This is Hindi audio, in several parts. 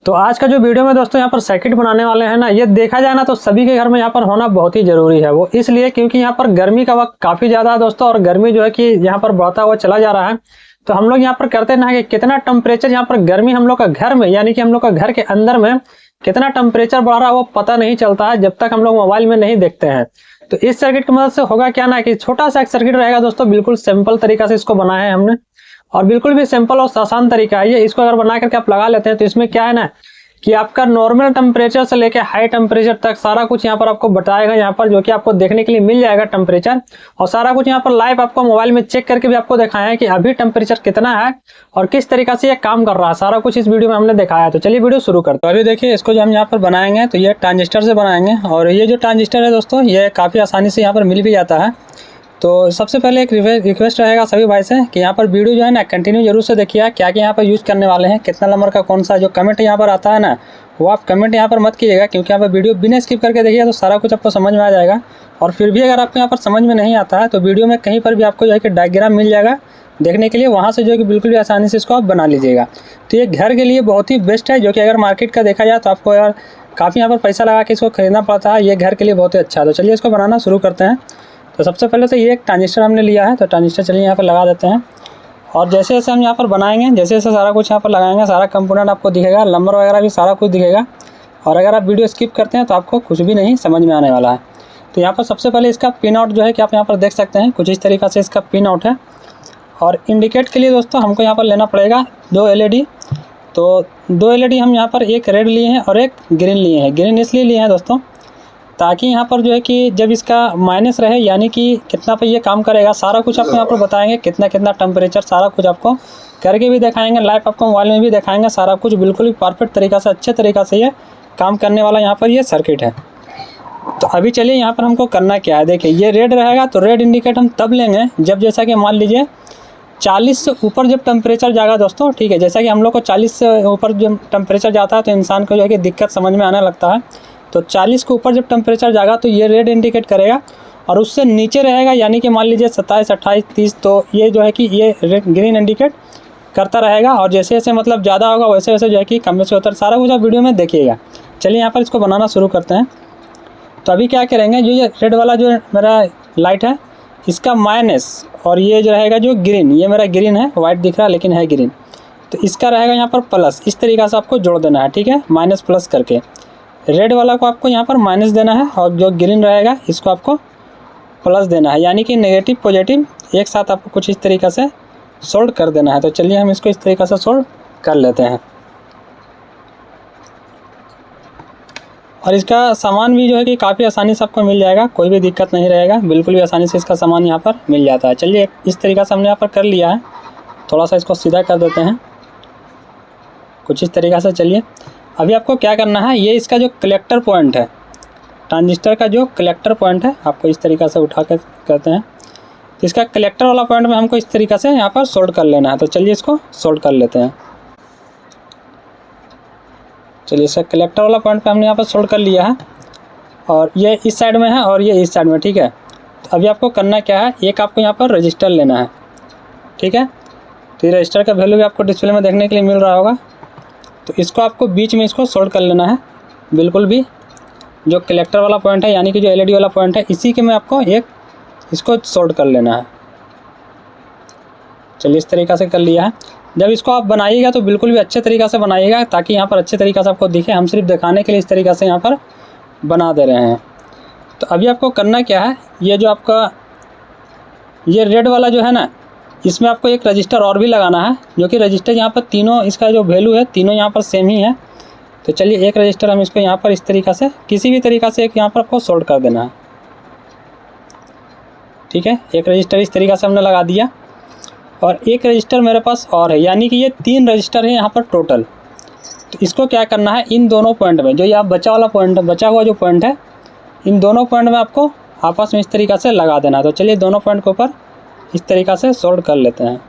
तो आज का जो वीडियो में दोस्तों यहाँ पर सर्किट बनाने वाले हैं ना, ये देखा जाए ना तो सभी के घर में यहाँ पर होना बहुत ही ज़रूरी है। वो इसलिए क्योंकि यहाँ पर गर्मी का वक्त काफ़ी ज़्यादा है दोस्तों, और गर्मी जो है कि यहाँ पर बढ़ता हुआ चला जा रहा है। तो हम लोग यहाँ पर करते ना कि कितना टेम्परेचर यहाँ पर गर्मी हम लोग का घर में, यानी कि हम लोग का घर के अंदर में कितना टेम्परेचर बढ़ रहा है वो पता नहीं चलता है जब तक हम लोग मोबाइल में नहीं देखते हैं। तो इस सर्किट की मदद से होगा क्या ना कि छोटा सा एक सर्किट रहेगा दोस्तों, बिल्कुल सिंपल तरीका से इसको बनाया है हमने, और बिल्कुल भी सिंपल और आसान तरीका है ये। इसको अगर बना करके आप लगा लेते हैं तो इसमें क्या है ना कि आपका नॉर्मल टेम्परेचर से लेके हाई टेम्परेचर तक सारा कुछ यहाँ पर आपको बताएगा, यहाँ पर जो कि आपको देखने के लिए मिल जाएगा टेम्परेचर, और सारा कुछ यहाँ पर लाइव आपको मोबाइल में चेक करके भी आपको दिखाया है कि अभी टेम्परेचर कितना है और किस तरीका से ये काम कर रहा है। सारा कुछ इस वीडियो में हमने दिखाया है। तो चलिए वीडियो शुरू करते हैं। अभी देखिए, इसको जो हम यहाँ पर बनाएंगे तो ये ट्रांजिस्टर से बनाएंगे, और ये जो ट्रांजिस्टर है दोस्तों ये काफ़ी आसानी से यहाँ पर मिल भी जाता है। तो सबसे पहले एक रिक्वेस्ट रहेगा सभी भाई से कि यहाँ पर वीडियो जो है ना कंटिन्यू जरूर से देखिए, क्या क्या यहाँ पर यूज़ करने वाले हैं, कितना नंबर का कौन सा जो कमेंट यहाँ पर आता है ना वो आप कमेंट यहाँ पर मत कीजिएगा, क्योंकि यहाँ पर वीडियो बिना स्किप करके देखिए तो सारा कुछ आपको समझ में आ जाएगा। और फिर भी अगर आपको यहाँ पर समझ में नहीं आता है तो वीडियो में कहीं पर भी आपको जो है कि डायग्राम मिल जाएगा देखने के लिए, वहाँ से जो है कि बिल्कुल भी आसानी से इसको आप बना लीजिएगा। तो ये घर के लिए बहुत ही बेस्ट है, जो कि अगर मार्केट का देखा जाए तो आपको यार काफ़ी यहाँ पर पैसा लगा के इसको खरीदना पड़ता है, ये घर के लिए बहुत ही अच्छा है। तो चलिए इसको बनाना शुरू करते हैं। तो सबसे पहले तो ये एक ट्रांजिस्टर हमने लिया है, तो ट्रांजिस्टर चलिए यहाँ पर लगा देते हैं। और जैसे जैसे हम यहाँ पर बनाएंगे, जैसे जैसे सारा कुछ यहाँ पर लगाएंगे, सारा कंपोनेंट आपको दिखेगा, नंबर वगैरह भी सारा कुछ दिखेगा। और अगर आप वीडियो स्किप करते हैं तो आपको कुछ भी नहीं समझ में आने वाला है। तो यहाँ पर सबसे पहले इसका पिन आउट जो है कि आप यहाँ पर देख सकते हैं, कुछ इस तरीक़ा से इसका पिन आउट है। और इंडिकेट के लिए दोस्तों हमको यहाँ पर लेना पड़ेगा 2 LED। तो 2 LED हम यहाँ पर एक रेड लिए हैं और एक ग्रीन लिए हैं। ग्रीन इसलिए लिए हैं दोस्तों ताकि यहाँ पर जो है कि जब इसका माइनस रहे, यानी कि कितना पे ये काम करेगा, सारा कुछ आपको यहाँ पर बताएंगे, कितना कितना टेम्परेचर सारा कुछ आपको करके भी दिखाएंगे, लाइव आपको मोबाइल में भी दिखाएंगे। सारा कुछ बिल्कुल ही परफेक्ट तरीक़ा से, अच्छे तरीक़ा से ये काम करने वाला यहाँ पर ये सर्किट है। तो अभी चलिए यहाँ पर हमको करना क्या है। देखिए ये रेड रहेगा तो रेड इंडिकेट हम तब लेंगे जब, जैसा कि मान लीजिए 40 से ऊपर जब टेम्परेचर जाएगा दोस्तों, ठीक है, जैसा कि हम लोग को 40 से ऊपर जब टेम्परेचर जाता है तो इंसान को जो है कि दिक्कत समझ में आने लगता है। तो 40 के ऊपर जब टेम्परेचर जाएगा तो ये रेड इंडिकेट करेगा, और उससे नीचे रहेगा यानी कि मान लीजिए 27, 28, 30, तो ये जो है कि ये ग्रीन इंडिकेट करता रहेगा। और जैसे जैसे मतलब ज़्यादा होगा वैसे वैसे जो है कि कम से उतर सारा कुछ आप वीडियो में देखिएगा। चलिए यहाँ पर इसको बनाना शुरू करते हैं। तो अभी क्या करेंगे, जो ये रेड वाला जो मेरा लाइट है इसका माइनस, और ये जो रहेगा जो ग्रीन, ये मेरा ग्रीन है, वाइट दिख रहा है लेकिन है ग्रीन, तो इसका रहेगा यहाँ पर प्लस। इस तरीक़ा से आपको जोड़ देना है, ठीक है, माइनस प्लस करके। रेड वाला को आपको यहाँ पर माइनस देना है और जो ग्रीन रहेगा इसको आपको प्लस देना है, यानी कि नेगेटिव पॉजिटिव एक साथ आपको कुछ इस तरीक़ा से सोल्ड कर देना है। तो चलिए हम इसको इस तरीक़ा से सोल्ड कर लेते हैं। और इसका सामान भी जो है कि काफ़ी आसानी से आपको मिल जाएगा, कोई भी दिक्कत नहीं रहेगा, बिल्कुल भी आसानी से इसका सामान यहाँ पर मिल जाता है। चलिए इस तरीक़ा से हमने यहाँ पर कर लिया है, थोड़ा सा इसको सीधा कर देते हैं कुछ इस तरीक़ा से। चलिए अभी आपको क्या करना है, ये इसका जो कलेक्टर पॉइंट है, ट्रांजिस्टर का जो कलेक्टर पॉइंट है, आपको इस तरीक़ा से उठा कर करते हैं। तो इसका कलेक्टर वाला पॉइंट में हमको इस तरीक़ा से यहाँ पर सोल्ड कर लेना है। तो चलिए इसको सोल्ड कर लेते हैं। चलिए इसका कलेक्टर वाला पॉइंट पे हमने यहाँ पर सोल्ड कर लिया है, और ये इस साइड में है और ये इस साइड में, ठीक है। तो अभी आपको करना क्या है, एक आपको यहाँ पर रजिस्टर लेना है, ठीक है। तो ये रजिस्टर का वैल्यू भी आपको डिस्प्ले में देखने के लिए मिल रहा होगा। तो इसको आपको बीच में इसको सोल्ड कर लेना है, बिल्कुल भी जो कलेक्टर वाला पॉइंट है यानी कि जो LED वाला पॉइंट है इसी के में आपको एक इसको सोल्ड कर लेना है। चलिए इस तरीक़ा से कर लिया है। जब इसको आप बनाइएगा तो बिल्कुल भी अच्छे तरीक़ा से बनाइएगा, ताकि यहाँ पर अच्छे तरीक़ा से आपको दिखे। हम सिर्फ दिखाने के लिए इस तरीक़ा से यहाँ पर बना दे रहे हैं। तो अभी आपको करना क्या है, ये जो आपका ये रेड वाला जो है ना, इसमें आपको एक रजिस्टर और भी लगाना है, जो कि रजिस्टर यहाँ पर तीनों इसका जो वैल्यू है तीनों यहाँ पर सेम ही है। तो चलिए एक रजिस्टर हम इसको यहाँ पर इस तरीक़ा से किसी भी तरीक़ा से एक यहाँ पर आपको सोल्ड कर देना है, ठीक है। एक रजिस्टर इस तरीक़ा से हमने लगा दिया, और एक रजिस्टर मेरे पास और है, यानी कि ये 3 रजिस्टर है यहाँ पर टोटल। तो इसको क्या करना है, इन दोनों पॉइंट में जो यहाँ बचा वाला पॉइंट, बचा हुआ जो पॉइंट है, इन दोनों पॉइंट में आपको आपस में इस तरीक़ा से लगा देना है। तो चलिए दोनों पॉइंट के ऊपर इस तरीक़ा से सोल्ड कर लेते हैं।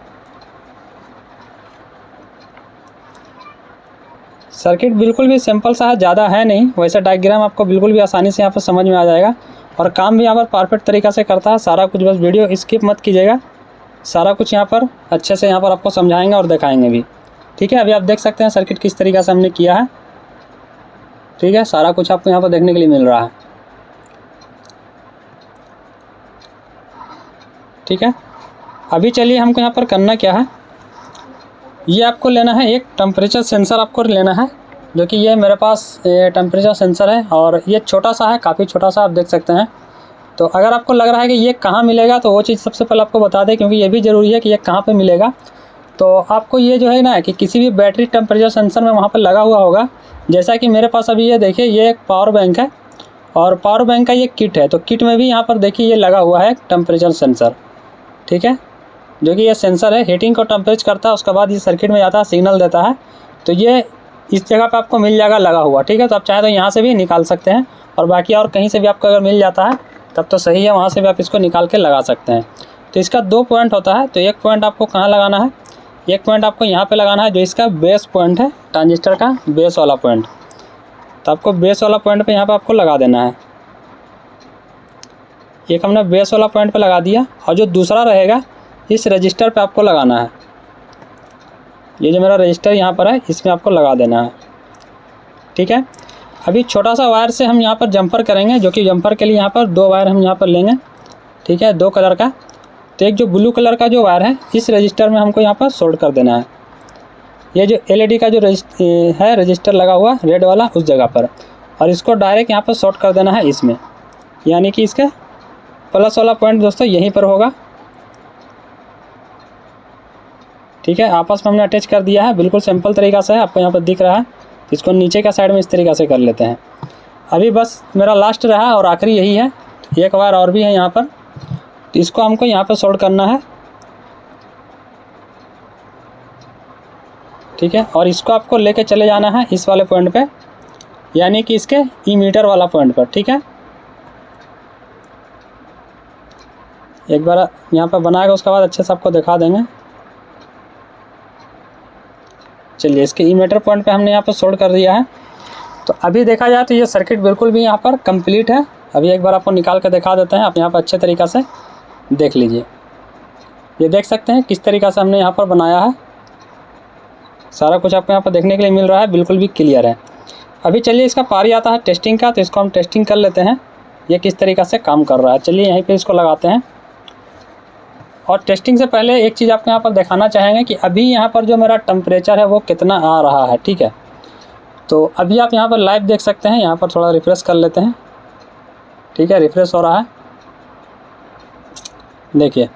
सर्किट बिल्कुल भी सिंपल सा है, ज़्यादा है नहीं, वैसे डायग्राम आपको बिल्कुल भी आसानी से यहाँ पर समझ में आ जाएगा, और काम भी यहाँ पर परफेक्ट तरीक़ा से करता है सारा कुछ। बस वीडियो स्किप मत कीजिएगा, सारा कुछ यहाँ पर अच्छे से यहाँ पर आपको समझाएंगे और दिखाएंगे भी, ठीक है। अभी आप देख सकते हैं सर्किट किस तरीक़ा से हमने किया है। ठीक है, सारा कुछ आपको यहाँ पर देखने के लिए मिल रहा है। ठीक है, अभी चलिए हमको यहाँ पर करना क्या है, ये आपको लेना है एक टेम्परेचर सेंसर आपको लेना है, जो कि ये मेरे पास टेम्परेचर सेंसर है और ये छोटा सा है, काफ़ी छोटा सा, आप देख सकते हैं। तो अगर आपको लग रहा है कि ये कहाँ मिलेगा तो वो चीज़ सबसे पहले आपको बता दें, क्योंकि ये भी ज़रूरी है कि ये कहाँ पे मिलेगा। तो आपको ये जो है ना कि किसी भी बैटरी टेम्परेचर सेंसर में वहाँ पर लगा हुआ होगा। जैसा कि मेरे पास अभी ये देखिए, ये एक पावर बैंक है और पावर बैंक का ये किट है, तो किट में भी यहाँ पर देखिए ये लगा हुआ है टेम्परेचर सेंसर। ठीक है, जो कि ये सेंसर है, हीटिंग को टेम्परेचर करता है, उसके बाद ये सर्किट में जाता है, सिग्नल देता है। तो ये इस जगह पे आपको मिल जाएगा लगा हुआ। ठीक है, तो आप चाहे तो यहाँ से भी निकाल सकते हैं और बाकी और कहीं से भी आपको अगर मिल जाता है तब तो सही है, वहाँ से भी आप इसको निकाल के लगा सकते हैं। तो इसका 2 पॉइंट होता है, तो एक पॉइंट आपको कहाँ लगाना है, एक पॉइंट आपको यहाँ पे लगाना है, जो इसका बेस पॉइंट है, ट्रांजिस्टर का बेस वाला पॉइंट। तो आपको बेस वाला पॉइंट पे यहाँ पे आपको लगा देना है। एक हमने बेस वाला पॉइंट पे लगा दिया और जो दूसरा रहेगा इस रजिस्टर पे आपको लगाना है। ये जो मेरा रजिस्टर यहाँ पर है इसमें आपको लगा देना है। ठीक है, अभी छोटा सा वायर से हम यहाँ पर जंपर करेंगे, जो कि जंपर के लिए यहाँ पर 2 वायर हम यहाँ पर लेंगे। ठीक है, 2 कलर का। तो एक जो ब्लू कलर का जो वायर है इस रजिस्टर में हमको यहाँ पर सोल्ड कर देना है। ये जो LED का जो रजिस्टर लगा हुआ रेड वाला उस जगह पर, और इसको डायरेक्ट यहाँ पर शॉर्ट कर देना है इसमें, यानी कि इसके प्लस वाला पॉइंट दोस्तों यहीं पर होगा। ठीक है, आपस में हमने अटैच कर दिया है, बिल्कुल सिंपल तरीका से है, आपको यहाँ पर दिख रहा है। इसको नीचे का साइड में इस तरीक़ा से कर लेते हैं। अभी बस मेरा लास्ट रहा और आखिरी यही है, एक वायर और भी है यहाँ पर, तो इसको हमको यहाँ पर सोल्ड करना है। ठीक है, और इसको आपको लेके चले जाना है इस वाले पॉइंट पे, यानी कि इसके इमीटर वाला पॉइंट पर। ठीक है, एक बार यहाँ पर बनाएगा उसके बाद अच्छे से आपको दिखा देंगे। चलिए, इसके इमीटर पॉइंट पे हमने यहाँ पर सोल्ड कर दिया है। तो अभी देखा जाए तो ये सर्किट बिल्कुल भी यहाँ पर कंप्लीट है। अभी एक बार आपको निकाल कर दिखा देते हैं, आप यहाँ पर अच्छे तरीक़ा से देख लीजिए। ये देख सकते हैं किस तरीक़ा से हमने यहाँ पर बनाया है, सारा कुछ आपको यहाँ पर देखने के लिए मिल रहा है, बिल्कुल भी क्लियर है। अभी चलिए इसका पारी आता है टेस्टिंग का, तो इसको हम टेस्टिंग कर लेते हैं ये किस तरीक़ा से काम कर रहा है। चलिए यहीं पर इसको लगाते हैं। और टेस्टिंग से पहले एक चीज़ आपको यहाँ पर दिखाना चाहेंगे कि अभी यहाँ पर जो मेरा टेम्परेचर है वो कितना आ रहा है। ठीक है, तो अभी आप यहाँ पर लाइव देख सकते हैं, यहाँ पर थोड़ा रिफ्रेश कर लेते हैं। ठीक है, रिफ्रेश हो रहा है, देखिए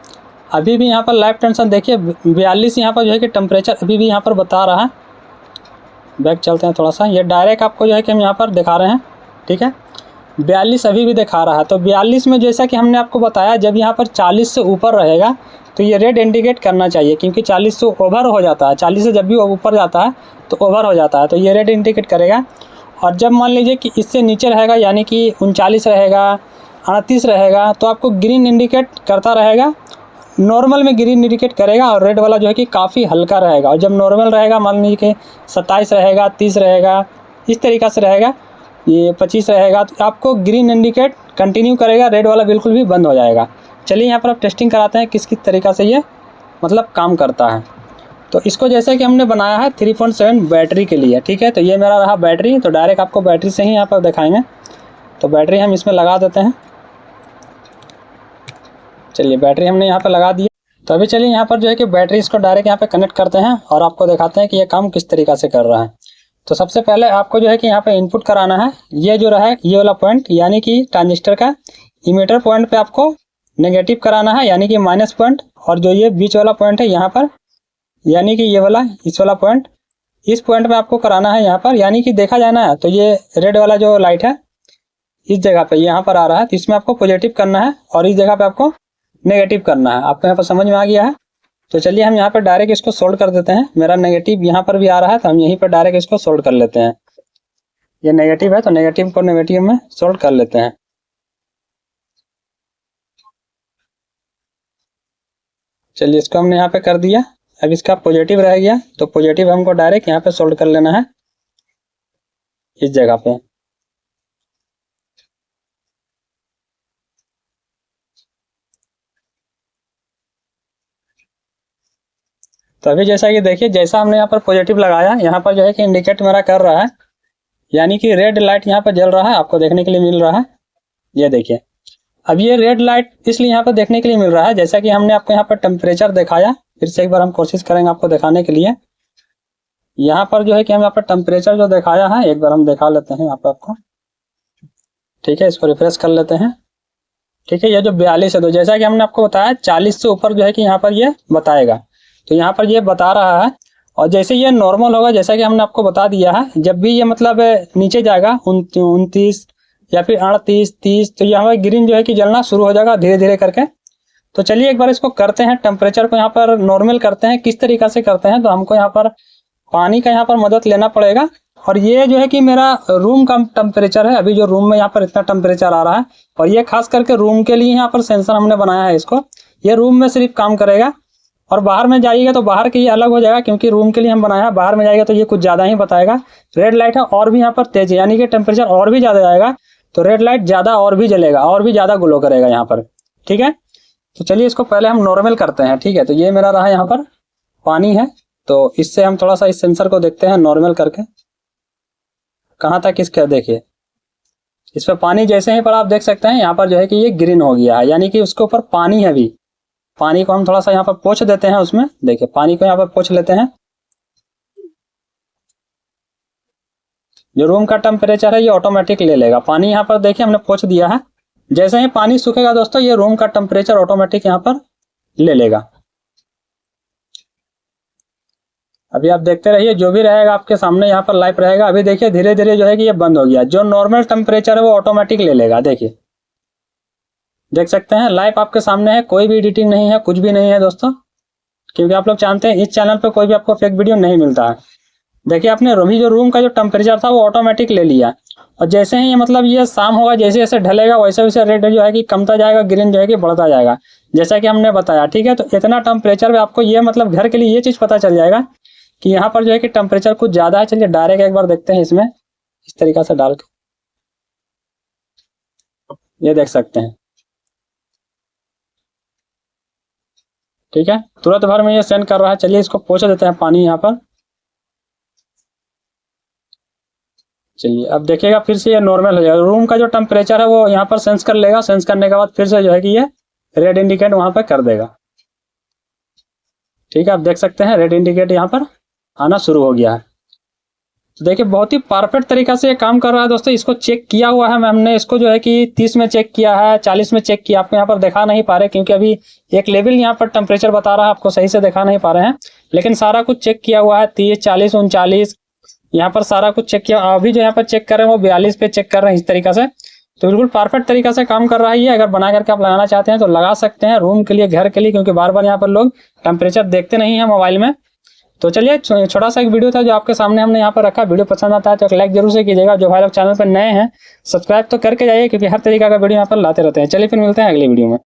अभी भी यहाँ पर लाइव टेंशन देखिए 42 यहाँ पर जो है कि टेम्परेचर अभी भी यहाँ पर बता रहा है। बैक चलते हैं थोड़ा सा, ये डायरेक्ट आपको जो है कि हम यहाँ पर दिखा रहे हैं। ठीक है, 42 अभी भी दिखा रहा है। तो 42 में जैसा कि हमने आपको बताया, जब यहाँ पर 40 से ऊपर रहेगा तो ये रेड इंडिकेट करना चाहिए, क्योंकि 40 से ओवर हो जाता है, 40 से जब भी ऊपर जाता है तो ओवर हो जाता है, तो ये रेड इंडिकेट करेगा। और जब मान लीजिए कि इससे नीचे रहेगा, यानी कि 39 रहेगा, 38 रहेगा, तो आपको ग्रीन इंडिकेट करता रहेगा। नॉर्मल में ग्रीन इंडिकेट करेगा और रेड वाला जो है कि काफ़ी हल्का रहेगा। और जब नॉर्मल रहेगा, मान लीजिए कि 27 रहेगा, 30 रहेगा, इस तरीक़ा से रहेगा, ये 25 रहेगा, तो आपको ग्रीन इंडिकेट कंटिन्यू करेगा, रेड वाला बिल्कुल भी बंद हो जाएगा। चलिए यहाँ पर आप टेस्टिंग कराते हैं किस किस तरीक़ा से ये मतलब काम करता है। तो इसको जैसे कि हमने बनाया है 3.7 बैटरी के लिए। ठीक है, तो ये मेरा रहा बैटरी, तो डायरेक्ट आपको बैटरी से ही यहाँ पर दिखाएंगे। तो बैटरी हम इसमें लगा देते हैं। चलिए, बैटरी हमने यहाँ पर लगा दी। तो अभी चलिए यहाँ पर जो है कि बैटरी इसको डायरेक्ट यहाँ पे कनेक्ट करते हैं और आपको दिखाते हैं कि ये काम किस तरीक़ा से कर रहा है। तो सबसे पहले आपको जो है कि यहाँ पे इनपुट कराना है, ये जो रहा है ये वाला पॉइंट, यानी कि ट्रांजिस्टर का इमीटर पॉइंट पे आपको नेगेटिव कराना है, यानी कि माइनस पॉइंट। और जो ये बीच वाला पॉइंट है यहाँ पर, यानी कि ये वाला इस वाला पॉइंट, इस पॉइंट पे आपको कराना है यहाँ पर, यानी कि देखा जाना है तो ये रेड वाला जो लाइट है इस जगह पे यहाँ पर आ रहा है, तो इसमें आपको पॉजिटिव करना है और इस जगह पे आपको नेगेटिव करना है। आपको यहाँ पर समझ में आ गया है? तो चलिए हम यहाँ पर डायरेक्ट इसको सोल्ड कर देते हैं। मेरा नेगेटिव यहाँ पर भी आ रहा है, तो हम यहीं पर डायरेक्ट इसको सोल्ड कर लेते हैं। ये नेगेटिव है तो नेगेटिव को नेगेटिव में सोल्ड कर लेते हैं। चलिए, इसको हमने यहाँ पे कर दिया। अब इसका पॉजिटिव रह गया, तो पॉजिटिव हमको डायरेक्ट यहाँ पे सोल्ड कर लेना है इस जगह पे। तो अभी जैसा कि देखिए, जैसा हमने यहाँ पर पॉजिटिव लगाया, यहाँ पर जो है कि इंडिकेट मेरा कर रहा है, यानी कि रेड लाइट यहाँ पर जल रहा है, आपको देखने के लिए मिल रहा है। ये देखिए, अब ये रेड लाइट इसलिए यहाँ पर देखने के लिए मिल रहा है, जैसा कि हमने आपको यहाँ पर टेम्परेचर दिखाया। फिर से एक बार हम कोशिश करेंगे आपको दिखाने के लिए। यहाँ पर जो है कि हम यहाँ पर टेम्परेचर जो दिखाया है, एक बार हम दिखा लेते हैं यहाँ पर आपको। ठीक है, इसको रिफ्रेश कर लेते हैं। ठीक है, ये जो 42 है, तो जैसा कि हमने आपको बताया 40 से ऊपर जो है कि यहाँ पर ये बताएगा, तो यहाँ पर ये बता रहा है। और जैसे ये नॉर्मल होगा, जैसा कि हमने आपको बता दिया है, जब भी ये मतलब नीचे जाएगा 29 या फिर 38, 30, तो यहाँ पर ग्रीन जो है कि जलना शुरू हो जाएगा धीरे धीरे करके। तो चलिए एक बार इसको करते हैं, टेम्परेचर को यहाँ पर नॉर्मल करते हैं। किस तरीका से करते हैं, तो हमको यहाँ पर पानी का यहाँ पर मदद लेना पड़ेगा। और ये जो है कि मेरा रूम का टेम्परेचर है, अभी जो रूम में यहाँ पर इतना टेम्परेचर आ रहा है। और ये खास करके रूम के लिए यहाँ पर सेंसर हमने बनाया है इसको, ये रूम में सिर्फ काम करेगा। और बाहर में जाइएगा तो बाहर के ये अलग हो जाएगा, क्योंकि रूम के लिए हम बनाया है। बाहर में जाएगा तो ये कुछ ज़्यादा ही बताएगा। रेड लाइट है और भी यहाँ पर तेज है, यानी कि टेम्परेचर और भी ज़्यादा जाएगा तो रेड लाइट ज़्यादा और भी जलेगा और भी ज़्यादा ग्लो करेगा यहाँ पर। ठीक है, तो चलिए इसको पहले हम नॉर्मल करते हैं। ठीक है, तो ये मेरा रहा यहाँ पर पानी है, तो इससे हम थोड़ा सा इस सेंसर को देखते हैं नॉर्मल करके कहाँ तक इसका। देखिए, इस पर पानी जैसे ही पर आप देख सकते हैं यहाँ पर जो है कि ये ग्रीन हो गया है, यानी कि उसके ऊपर पानी है। अभी पानी को हम थोड़ा सा यहाँ पर पोंछ देते हैं उसमें। देखिए, पानी को यहाँ पर पोंछ लेते हैं। जो रूम का टेम्परेचर है ये ऑटोमेटिक ले लेगा पानी। यहाँ पर देखिए हमने पोंछ दिया है। जैसे ही पानी सूखेगा दोस्तों, ये रूम का टेम्परेचर ऑटोमेटिक यहाँ पर ले लेगा। अभी आप देखते रहिए, जो भी रहेगा आपके सामने यहाँ पर लाइव रहेगा। अभी देखिए धीरे धीरे जो है कि ये बंद हो गया। जो नॉर्मल टेम्परेचर है वो ऑटोमेटिक ले लेगा। देखिए, देख सकते हैं लाइव आपके सामने है, कोई भी एडिटिंग नहीं है, कुछ भी नहीं है दोस्तों, क्योंकि आप लोग जानते हैं इस चैनल पे कोई भी आपको फेक वीडियो नहीं मिलता है। देखिए, आपने अभी जो रूम का जो टेम्परेचर था वो ऑटोमेटिक ले लिया। और जैसे ही मतलब ये शाम होगा, जैसे जैसे ढलेगा वैसे वैसे रेड जो है कि कमता जाएगा, ग्रीन जो है कि बढ़ता जाएगा, जैसा कि हमने बताया। ठीक है, तो इतना टेम्परेचर में आपको ये मतलब घर के लिए ये चीज़ पता चल जाएगा कि यहाँ पर जो है कि टेम्परेचर कुछ ज़्यादा है। चलिए डायरेक्ट एक बार देखते हैं इसमें, इस तरीका से डाल के ये देख सकते हैं। ठीक है, तुरंत भर में ये सेंड कर रहा है। चलिए इसको पोंछ देते हैं पानी यहाँ पर। चलिए अब देखिएगा फिर से ये नॉर्मल हो जाएगा। रूम का जो टेम्परेचर है वो यहाँ पर सेंस कर लेगा। सेंस करने के बाद फिर से जो है कि ये रेड इंडिकेट वहाँ पर कर देगा। ठीक है, आप देख सकते हैं रेड इंडिकेट यहाँ पर आना शुरू हो गया है। तो देखिए बहुत ही परफेक्ट तरीका से ये काम कर रहा है दोस्तों। इसको चेक किया हुआ है हमने, इसको जो है कि 30 में चेक किया है, 40 में चेक किया। आपको यहाँ पर दिखा नहीं पा रहे क्योंकि अभी एक लेवल यहाँ पर टेम्परेचर बता रहा है, आपको सही से दिखा नहीं पा रहे हैं, लेकिन सारा कुछ चेक किया हुआ है। 30, 40, 39 यहाँ पर सारा कुछ चेक किया। अभी जो यहाँ पर चेक कर रहे हैं वो 42 पे चेक कर रहे हैं इस तरीका से। तो बिल्कुल परफेक्ट तरीका से काम कर रहा है ये। अगर बना करके आप लगाना चाहते हैं तो लगा सकते हैं, रूम के लिए, घर के लिए, क्योंकि बार बार यहाँ पर लोग टेम्परेचर देखते नहीं है मोबाइल में। तो चलिए छोटा सा एक वीडियो था जो आपके सामने हमने यहाँ पर रखा। वीडियो पसंद आता है तो एक लाइक जरूर से कीजिएगा। जो भाई लोग चैनल पर नए हैं सब्सक्राइब तो करके जाइए, क्योंकि हर तरीका का वीडियो यहाँ पर लाते रहते हैं। चलिए फिर मिलते हैं अगली वीडियो में।